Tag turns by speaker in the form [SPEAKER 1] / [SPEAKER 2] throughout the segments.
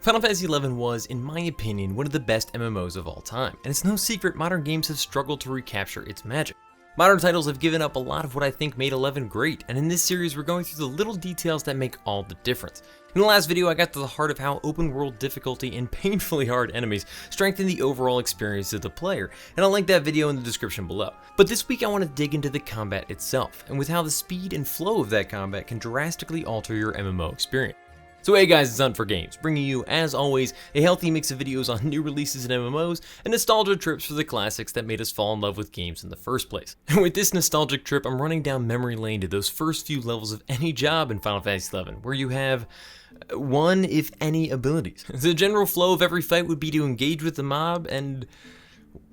[SPEAKER 1] Final Fantasy XI was, in my opinion, one of the best MMOs of all time, and it's no secret modern games have struggled to recapture its magic. Modern titles have given up a lot of what I think made 11 great, and in this series we're going through the little details that make all the difference. In the last video I got to the heart of how open world difficulty and painfully hard enemies strengthen the overall experience of the player, and I'll link that video in the description below. But this week I want to dig into the combat itself, and with how the speed and flow of that combat can drastically alter your MMO experience. So hey guys, it's Huntin for Games, bringing you, as always, a healthy mix of videos on new releases and MMOs, and nostalgia trips for the classics that made us fall in love with games in the first place. And with this nostalgic trip, I'm running down memory lane to those first few levels of any job in Final Fantasy XI, where you have one, if any, abilities. The general flow of every fight would be to engage with the mob and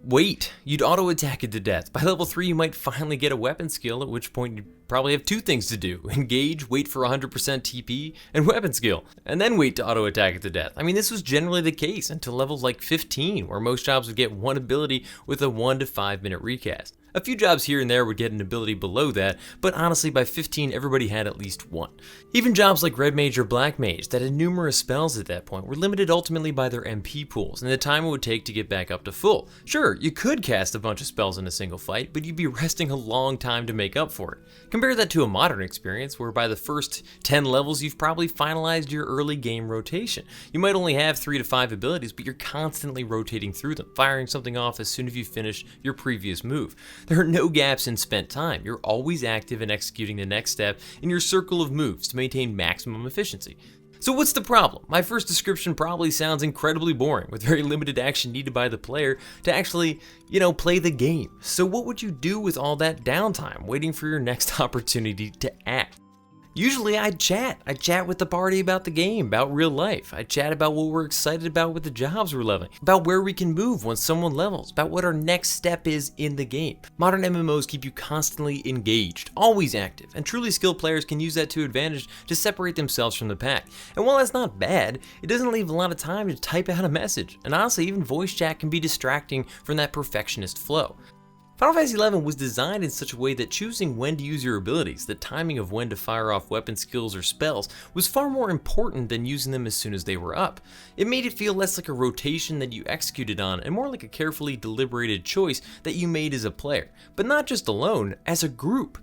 [SPEAKER 1] wait. You'd auto-attack it to death. By level 3 you might finally get a weapon skill, at which point you'd probably have two things to do. Engage, wait for 100% TP, and weapon skill. And then wait to auto-attack it to death. I mean, this was generally the case until levels like 15, where most jobs would get one ability with a 1 to 5 minute recast. A few jobs here and there would get an ability below that, but honestly by 15 everybody had at least one. Even jobs like Red Mage or Black Mage that had numerous spells at that point were limited ultimately by their MP pools and the time it would take to get back up to full. Sure, you could cast a bunch of spells in a single fight, but you'd be resting a long time to make up for it. Compare that to a modern experience where by the first 10 levels you've probably finalized your early game rotation. You might only have 3 to 5 abilities, but you're constantly rotating through them, firing something off as soon as you finish your previous move. There are no gaps in spent time. You're always active in executing the next step in your circle of moves to maintain maximum efficiency. So what's the problem? My first description probably sounds incredibly boring, with very limited action needed by the player to actually, play the game. So what would you do with all that downtime, waiting for your next opportunity to act? Usually I'd chat with the party about the game, about real life. I'd chat about what we're excited about with the jobs we're leveling, about where we can move once someone levels, about what our next step is in the game. Modern MMOs keep you constantly engaged, always active, and truly skilled players can use that to advantage to separate themselves from the pack. And while that's not bad, it doesn't leave a lot of time to type out a message, and honestly even voice chat can be distracting from that perfectionist flow. Final Fantasy XI was designed in such a way that choosing when to use your abilities, the timing of when to fire off weapon skills or spells, was far more important than using them as soon as they were up. It made it feel less like a rotation that you executed on and more like a carefully deliberated choice that you made as a player, but not just alone, as a group.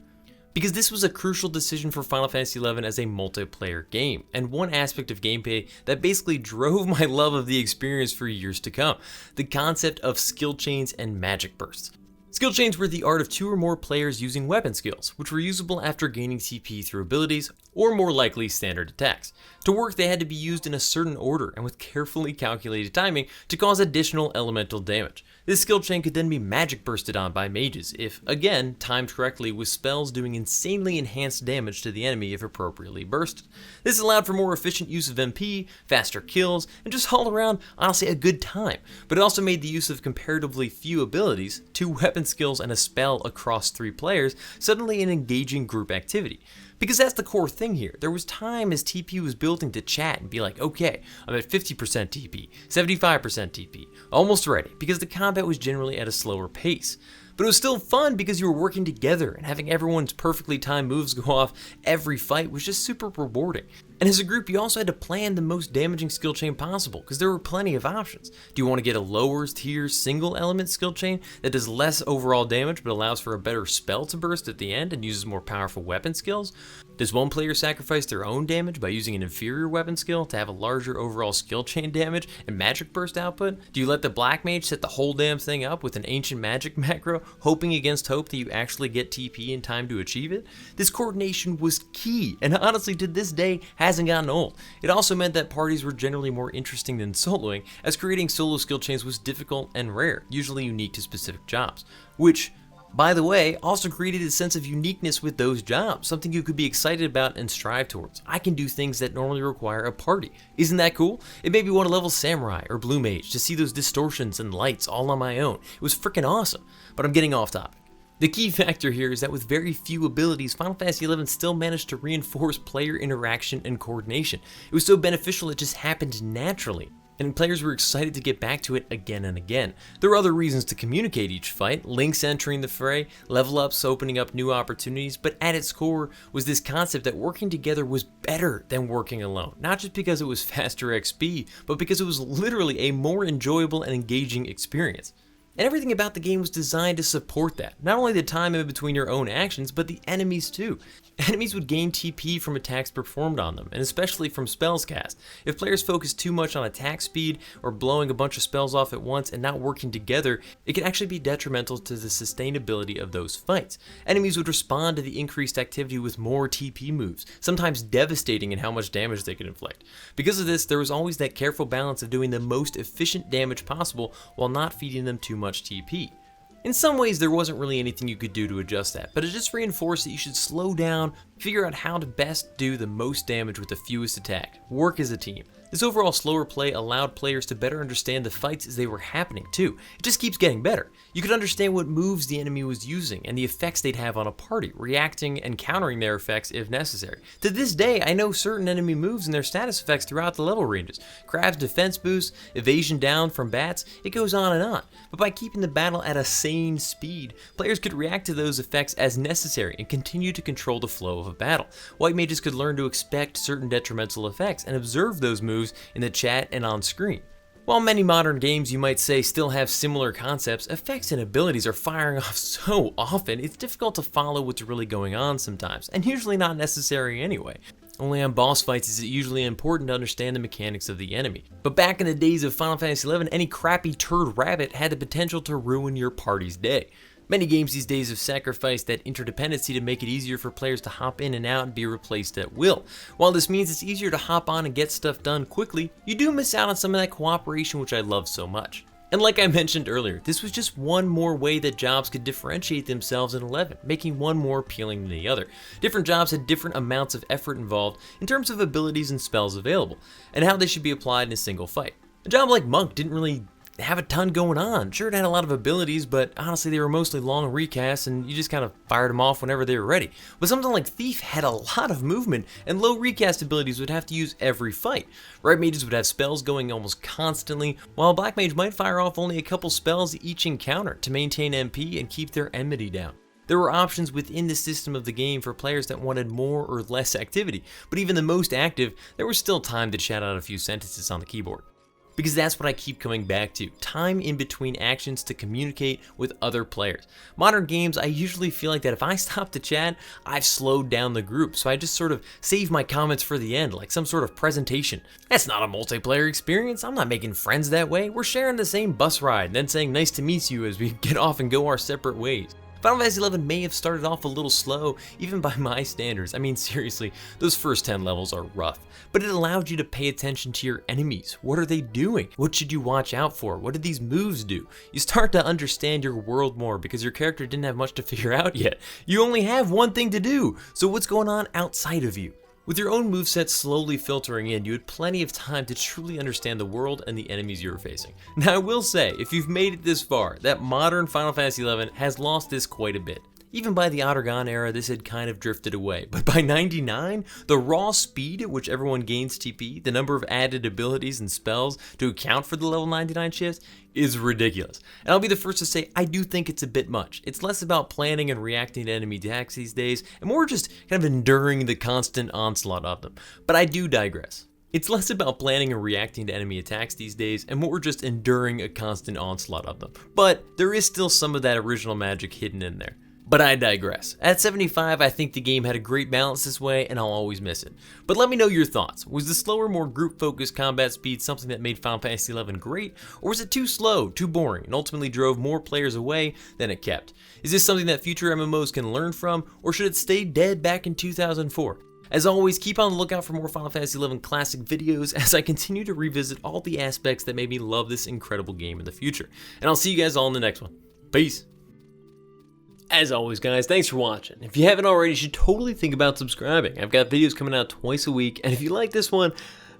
[SPEAKER 1] Because this was a crucial decision for Final Fantasy XI as a multiplayer game, and one aspect of gameplay that basically drove my love of the experience for years to come, the concept of skill chains and magic bursts. Skill chains were the art of 2 or more players using weapon skills, which were usable after gaining TP through abilities, or more likely standard attacks. To work, they had to be used in a certain order and with carefully calculated timing to cause additional elemental damage. This skill chain could then be magic bursted on by mages if, again, timed correctly with spells doing insanely enhanced damage to the enemy if appropriately bursted. This allowed for more efficient use of MP, faster kills, and just all around, honestly, a good time. But it also made the use of comparatively few abilities, 2 weapon skills and a spell across 3 players, suddenly an engaging group activity. Because that's the core thing here. There was time as TP was building to chat and be like, okay, I'm at 50% TP, 75% TP, almost ready, because the combat was generally at a slower pace. But it was still fun because you were working together, and having everyone's perfectly timed moves go off every fight was just super rewarding. And as a group, you also had to plan the most damaging skill chain possible, because there were plenty of options. Do you want to get a lower tier single element skill chain that does less overall damage but allows for a better spell to burst at the end and uses more powerful weapon skills? Does one player sacrifice their own damage by using an inferior weapon skill to have a larger overall skill chain damage and magic burst output? Do you let the Black Mage set the whole damn thing up with an ancient magic macro, hoping against hope that you actually get TP in time to achieve it? This coordination was key, and honestly to this day hasn't gotten old. It also meant that parties were generally more interesting than soloing, as creating solo skill chains was difficult and rare, usually unique to specific jobs, which, by the way, also created a sense of uniqueness with those jobs, something you could be excited about and strive towards. I can do things that normally require a party. Isn't that cool? It made me want to level Samurai or Blue Mage to see those distortions and lights all on my own. It was freaking awesome, but I'm getting off topic. The key factor here is that with very few abilities, Final Fantasy XI still managed to reinforce player interaction and coordination. It was so beneficial it just happened naturally. and players were excited to get back to it again and again. There were other reasons to communicate each fight, links entering the fray, level ups opening up new opportunities, but at its core was this concept that working together was better than working alone. Not just because it was faster XP, but because it was literally a more enjoyable and engaging experience. And everything about the game was designed to support that. Not only the time in between your own actions, but the enemies too. Enemies would gain TP from attacks performed on them, and especially from spells cast. If players focus too much on attack speed, or blowing a bunch of spells off at once and not working together, it can actually be detrimental to the sustainability of those fights. Enemies would respond to the increased activity with more TP moves, sometimes devastating in how much damage they could inflict. Because of this, there was always that careful balance of doing the most efficient damage possible while not feeding them too much TP. In some ways, there wasn't really anything you could do to adjust that, but it just reinforced that you should slow down, figure out how to best do the most damage with the fewest attack, work as a team. This overall slower play allowed players to better understand the fights as they were happening too. It just keeps getting better. You could understand what moves the enemy was using and the effects they'd have on a party, reacting and countering their effects if necessary. To this day, I know certain enemy moves and their status effects throughout the level ranges. Crab's defense boost, evasion down from bats, it goes on and on. But by keeping the battle at a sane speed, players could react to those effects as necessary and continue to control the flow of a battle. White mages could learn to expect certain detrimental effects and observe those moves in the chat and on screen. While many modern games, you might say, still have similar concepts, effects and abilities are firing off so often, it's difficult to follow what's really going on sometimes, and usually not necessary anyway. Only on boss fights is it usually important to understand the mechanics of the enemy. But back in the days of Final Fantasy XI, any crappy turd rabbit had the potential to ruin your party's day. Many games these days have sacrificed that interdependency to make it easier for players to hop in and out and be replaced at will. While this means it's easier to hop on and get stuff done quickly, you do miss out on some of that cooperation which I love so much. And like I mentioned earlier, this was just one more way that jobs could differentiate themselves in 11, making one more appealing than the other. Different jobs had different amounts of effort involved in terms of abilities and spells available, and how they should be applied in a single fight. A job like Monk didn't really have a ton going on. Sure, it had a lot of abilities, but honestly they were mostly long recasts and you just kind of fired them off whenever they were ready. But something like Thief had a lot of movement and low recast abilities would have to use every fight. Right mages would have spells going almost constantly, while a black mage might fire off only a couple spells each encounter to maintain MP and keep their enmity down. There were options within the system of the game for players that wanted more or less activity, but even the most active, there was still time to chat out a few sentences on the keyboard. Because that's what I keep coming back to, time in between actions to communicate with other players. Modern games, I usually feel like that if I stop to chat, I've slowed down the group, so I just sort of save my comments for the end, like some sort of presentation. That's not a multiplayer experience, I'm not making friends that way, we're sharing the same bus ride, and then saying nice to meet you as we get off and go our separate ways. Final Fantasy XI may have started off a little slow, even by my standards. I mean, seriously, those first 10 levels are rough. But it allowed you to pay attention to your enemies. What are they doing? What should you watch out for? What did these moves do? You start to understand your world more because your character didn't have much to figure out yet. You only have one thing to do, so what's going on outside of you? With your own moveset slowly filtering in, you had plenty of time to truly understand the world and the enemies you were facing. Now I will say, if you've made it this far, that modern Final Fantasy XI has lost this quite a bit. Even by the Ottergon era, this had kind of drifted away, but by 99, the raw speed at which everyone gains TP, the number of added abilities and spells to account for the level 99 shifts, is ridiculous. And I'll be the first to say, I do think it's a bit much. It's less about planning and reacting to enemy attacks these days, and more just kind of enduring the constant onslaught of them. But I do digress. It's less about planning and reacting to enemy attacks these days, and more just enduring a constant onslaught of them. But there is still some of that original magic hidden in there. But I digress. At 75, I think the game had a great balance this way, and I'll always miss it. But let me know your thoughts. Was the slower, more group-focused combat speed something that made Final Fantasy XI great, or was it too slow, too boring, and ultimately drove more players away than it kept? Is this something that future MMOs can learn from, or should it stay dead back in 2004? As always, keep on the lookout for more Final Fantasy XI Classic videos as I continue to revisit all the aspects that made me love this incredible game in the future. And I'll see you guys all in the next one. Peace! As always, guys, thanks for watching. If you haven't already, you should totally think about subscribing. I've got videos coming out twice a week, and if you like this one,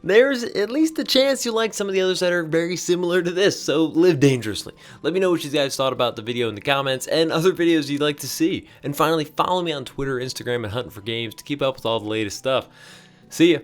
[SPEAKER 1] there's at least a chance you'll like some of the others that are very similar to this, so live dangerously. Let me know what you guys thought about the video in the comments and other videos you'd like to see. And finally, follow me on Twitter, Instagram, and Huntin for Games to keep up with all the latest stuff. See ya!